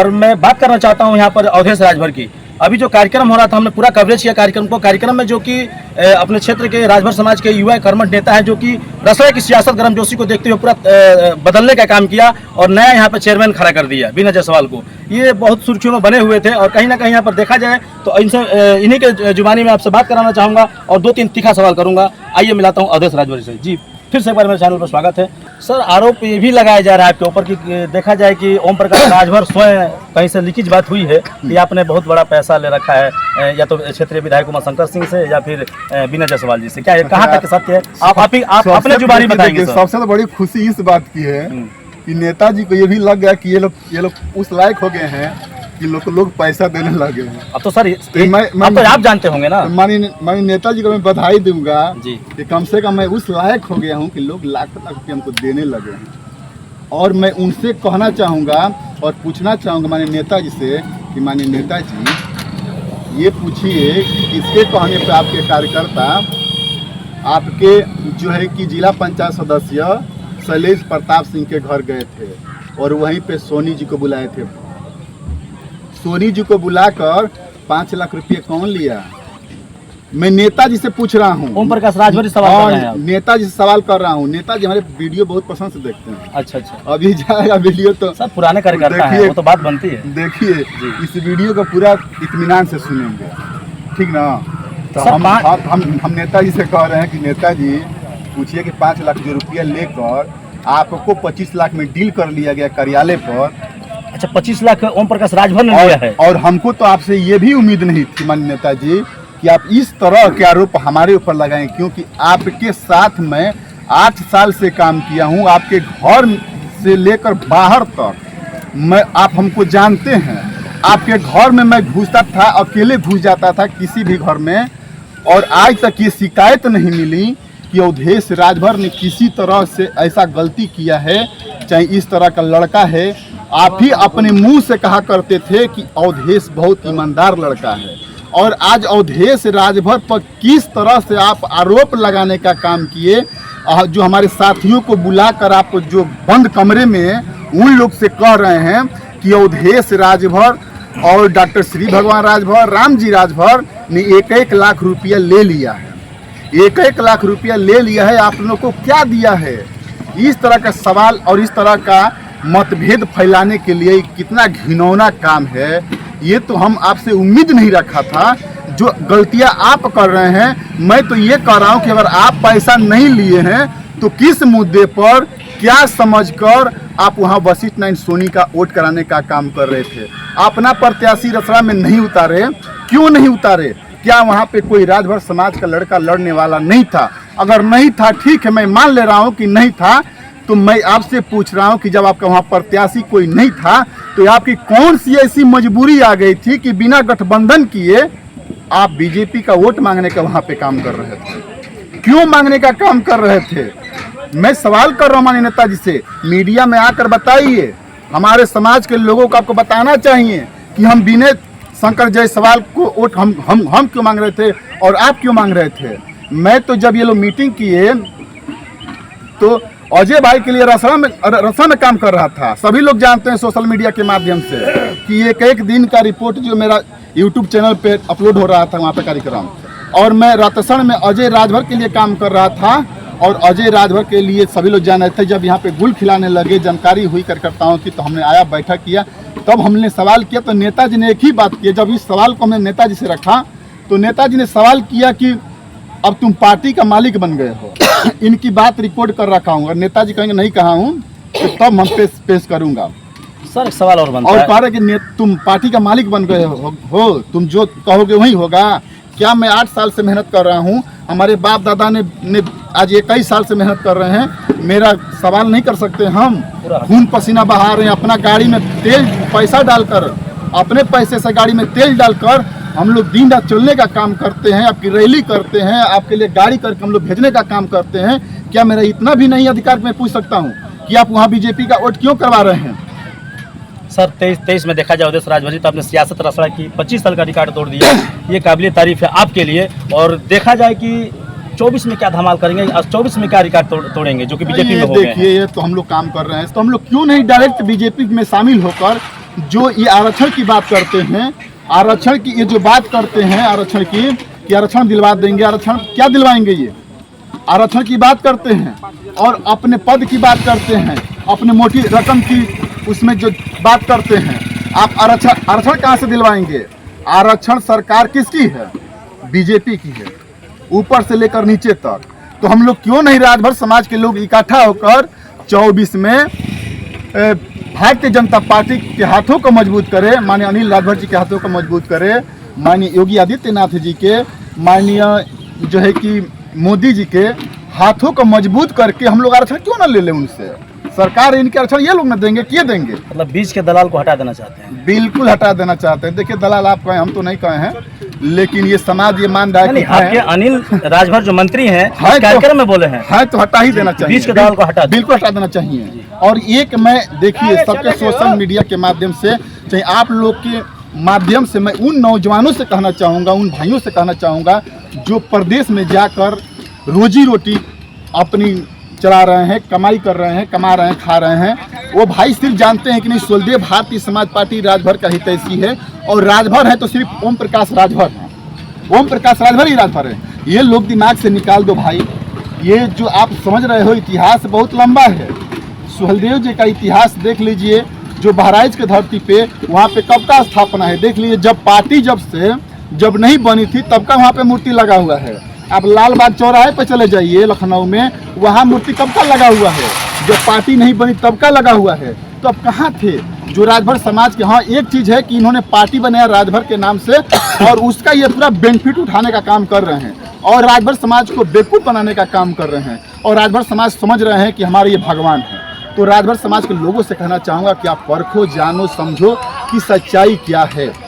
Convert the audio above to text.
और मैं बात करना चाहता हूँ यहाँ पर अवधेश राजभर की। अभी जो कार्यक्रम हो रहा था, हमने पूरा कवरेज किया कार्यक्रम को। कार्यक्रम में जो कि अपने क्षेत्र के राजभर समाज के युवा कर्मठ नेता है, जो कि रसोई की सियासत गर्मजोशी को देखते हुए पूरा बदलने का काम किया और नया यहाँ पे चेयरमैन खड़ा कर दिया बिना जायसवाल को। ये बहुत सुर्खियों में बने हुए थे और कहीं ना कहीं यहाँ पर देखा जाए तो इनसे इन्हीं के जुबानी में आपसे बात कराना चाहूँगा और 2-3 तीखा सवाल करूँगा। आइए मिलाता हूँ अवधेश राजभर से। जी, फिर से एक बार मेरे चैनल पर स्वागत है। सर, आरोप ये भी लगाया जा रहा है आपके ऊपर कि देखा जाए कि ओम प्रकाश राजभर स्वयं कहीं से लीकेज बात हुई है कि आपने बहुत बड़ा पैसा ले रखा है, या तो क्षेत्रीय विधायक उमाशंकर सिंह से या फिर बिना जायसवाल जी से। क्या है, कहाँ तक सत्य है? आप अपने जुबानी बताएंगे। सबसे तो बड़ी खुशी इस बात की है कि नेताजी को ये भी लग गया कि ये लोग उस लायक हो गए हैं कि लोग पैसा देने लगे हैं। अब तो सर अब तो आप जानते होंगे ना। मानी नेताजी को मैं बधाई दूंगा जी कि कम से कम मैं उस लायक हो गया हूँ कि लोग लाख रुपये हमको देने लगे हैं। और मैं उनसे कहना चाहूँगा और पूछना चाहूँगा माननीय नेताजी से कि माननीय नेताजी, ये पूछिए कि इसके कहने पर आपके कार्यकर्ता आपके जो है कि जिला पंचायत सदस्य शैलेश प्रताप सिंह के घर गए थे और वहीं पे सोनी जी को बुलाए थे। सोनी जी को बुलाकर 5 लाख रुपये कौन लिया? मैं नेताजी से पूछ रहा हूँ। ओम प्रकाश राजभर सवाल कर रहे हैं आप। नेताजी से सवाल कर रहा हूँ। नेताजी हमारे वीडियो बहुत पसंद से देखते हैं। अच्छा अच्छा। अभी जाएगा वीडियो तो सब पुराने कार्यकर्ता हैं, वो तो बात बनती है। देखिए इस वीडियो को पूरा इत्मीनान से सुनेंगे, ठीक ना? तो हम नेताजी से कह रहे हैं कि नेताजी पूछिए कि 5 लाख जो रुपया लेकर आपको 25 लाख में डील कर लिया गया कार्यालय पर। अच्छा, 25 लाख ओम प्रकाश राजभर ने लिया है। और हमको तो आपसे ये भी उम्मीद नहीं थी माननीय नेताजी कि आप इस तरह के आरोप हमारे ऊपर लगाएं, क्योंकि आपके साथ मैं 8 साल से काम किया हूं। आपके घर से लेकर बाहर तक आप हमको जानते हैं। आपके घर में मैं घुसता था, अकेले घुस जाता था किसी भी घर में, और आज तक ये शिकायत नहीं मिली कि अवधेश राजभर ने किसी तरह से ऐसा गलती किया है, चाहे इस तरह का लड़का है। आप ही अपने मुंह से कहा करते थे कि अवधेश बहुत ईमानदार लड़का है, और आज अवधेश राजभर पर किस तरह से आप आरोप लगाने का काम किए। जो हमारे साथियों को बुलाकर आप जो बंद कमरे में उन लोग से कह रहे हैं कि अवधेश राजभर और डॉक्टर श्री भगवान राजभर, राम जी राजभर ने 1-1 लाख रुपया ले लिया है। 1-1 लाख रुपया ले लिया है। आप लोगों को क्या दिया है? इस तरह का सवाल और इस तरह का मतभेद फैलाने के लिए कितना घिनौना काम है। ये तो हम आपसे उम्मीद नहीं रखा था। जो गलतियां आप कर रहे हैं, मैं तो ये कह रहा हूं कि अगर आप पैसा नहीं लिए हैं तो किस मुद्दे पर, क्या समझकर आप वहां वशिष्ठ नारायण सोनी का वोट कराने का काम कर रहे थे? अपना प्रत्याशी रसड़ा में नहीं उतारे, क्यों नहीं उतारे? क्या वहां पे कोई राजभर समाज का लड़का लड़ने वाला नहीं था? अगर नहीं था, ठीक है, मैं मान ले रहा हूं कि नहीं था, तो मैं आपसे पूछ रहा हूं कि जब आपका वहां प्रत्याशी कोई नहीं था तो आपकी कौन सी ऐसी मजबूरी आ गई थी कि बिना गठबंधन किए आप बीजेपी का वोट मांगने का वहां पे काम कर रहे थे? क्यों मांगने का काम कर रहे थे? मैं सवाल कर रहा हूं माननीय नेताजी से, मीडिया में आकर बताइए। हमारे समाज के लोगों को आपको बताना चाहिए कि हम विनय शंकर जायसवाल को वोट हम क्यों मांग रहे थे और आप क्यों मांग रहे थे। मैं तो जब ये लोग मीटिंग किए तो अजय भाई के लिए रसड़ा में काम कर रहा था। सभी लोग जानते हैं सोशल मीडिया के माध्यम से कि 1-1 दिन का रिपोर्ट जो मेरा यूट्यूब चैनल पे अपलोड हो रहा था वहाँ पे कार्यक्रम, और मैं रतसण में अजय राजभर के लिए काम कर रहा था। और अजय राजभर के लिए सभी लोग जान रहे थे। जब यहाँ पे गुल खिलाने लगे, जानकारी हुई कार्यकर्ताओं की, तो हमने आया, बैठक किया, तब हमने सवाल किया तो नेताजी ने एक ही बात की। जब इस सवाल को हमने नेताजी से रखा तो नेताजी ने सवाल किया कि अब तुम पार्टी का मालिक बन गए हो। इनकी बात रिकॉर्ड कर रखा हूँ, और नेताजी कहेंगे नहीं कहा हूँ तो तब हम पेश करूँगा। सर, एक सवाल और बनता है। और कह रहे कि तुम पार्टी का मालिक बन गए हो, तुम जो कहोगे वही होगा। क्या मैं 8 साल से मेहनत कर रहा हूँ, हमारे बाप दादा ने आज 21 साल से मेहनत कर रहे हैं। मेरा सवाल नहीं कर सकते हम? खून पसीना बहा रहे हैं, अपना गाड़ी में तेल पैसा डालकर, अपने पैसे से गाड़ी में तेल डालकर हम लोग दिन रात चलने का काम करते हैं, आपकी रैली करते हैं, आपके लिए गाड़ी करके हम लोग भेजने का काम करते हैं। क्या मेरा इतना भी नहीं अधिकार मैं पूछ सकता हूँ कि आप वहाँ बीजेपी का वोट क्यों करवा रहे हैं? सर, 23 में देखा जाए अवधेश राजभर जी तो आपने सियासत रसड़ा की 25 साल का रिकॉर्ड तोड़ दिया। ये काबिल तारीफ है आपके लिए। और देखा जाए कि 24 में क्या धमाल करेंगे, 24 में क्या रिकॉर्ड तोड़ेंगे जो कि बीजेपी में हो गए हैं। देखिए, ये तो हम लोग काम कर रहे हैं, तो हम लोग क्यों नहीं डायरेक्ट बीजेपी में शामिल होकर जो ये आरक्षण की बात करते हैं, आरक्षण की ये जो बात करते हैं आरक्षण की, कि आरक्षण दिलवा देंगे, आरक्षण क्या दिलवाएंगे? ये आरक्षण की बात करते हैं और अपने पद की बात करते हैं, अपने मोटी रकम की उसमें जो बात करते हैं। आप आरक्षण कहाँ से दिलवाएंगे? आरक्षण सरकार किसकी है? बीजेपी की है, ऊपर से लेकर नीचे तक। तो हम लोग क्यों नहीं राजभर समाज के लोग इकट्ठा होकर 24 में भारतीय जनता पार्टी के हाथों को मजबूत करे, माननीय अनिल राजभर जी के हाथों को मजबूत करे, माननीय योगी आदित्यनाथ जी के, माननीय जो है कि मोदी जी के हाथों को मजबूत करके हम लोग आरक्षण क्यों ना ले लें उनसे? सरकार इनके आरक्षण ये लोग ना देंगे, किए देंगे? मतलब बीच के दलाल को हटा देना चाहते हैं। बिल्कुल हटा देना चाहते हैं। देखिए दलाल आप कहें, हम तो नहीं कहे हैं, लेकिन ये समाज ये मान रहा है कि आपके अनिल राजभर जो मंत्री हैं है कार्यक्रम में बोले हैं, है तो हटा ही देना चाहिए, बीच के दलाल को हटा बिल्कुल हटा देना चाहिए। और एक मैं देखिए सबके सोशल मीडिया के माध्यम से, चाहे आप लोग के माध्यम से, मैं उन नौजवानों से कहना चाहूँगा, उन भाइयों से कहना चाहूँगा जो प्रदेश में जाकर रोजी रोटी अपनी चला रहे हैं, कमाई कर रहे हैं, कमा रहे हैं, खा रहे हैं, वो भाई सिर्फ जानते हैं कि नहीं सोलदेव भारतीय समाज पार्टी राजभर का हितैषी है, और राजभर है तो सिर्फ ओम प्रकाश राजभर है, ओम प्रकाश राजभर ही राजभर है। ये लोग दिमाग से निकाल दो भाई। ये जो आप समझ रहे हो इतिहास बहुत लंबा है। सुहलदेव जी का इतिहास देख लीजिए, जो बहराइच के धरती पे वहाँ पे कब का स्थापना है देख लीजिए। जब पार्टी जब नहीं बनी थी तब का वहाँ पे मूर्ति लगा हुआ है। आप लाल बाग चौराहे पे चले जाइए लखनऊ में, वहाँ मूर्ति कब का लगा हुआ है, जब पार्टी नहीं बनी तब का लगा हुआ है। तो अब कहाँ थे जो राजभर समाज के? हाँ, एक चीज़ है कि इन्होंने पार्टी बनाया राजभर के नाम से, और उसका ये पूरा बेनिफिट उठाने का काम कर रहे हैं, और राजभर समाज को बेवकूफ़ बनाने का काम कर रहे हैं, और राजभर समाज समझ रहे हैं कि हमारे ये भगवान है। तो राजभर समाज के लोगों से कहना चाहूँगा कि आप परखो, जानो, समझो कि सच्चाई क्या है।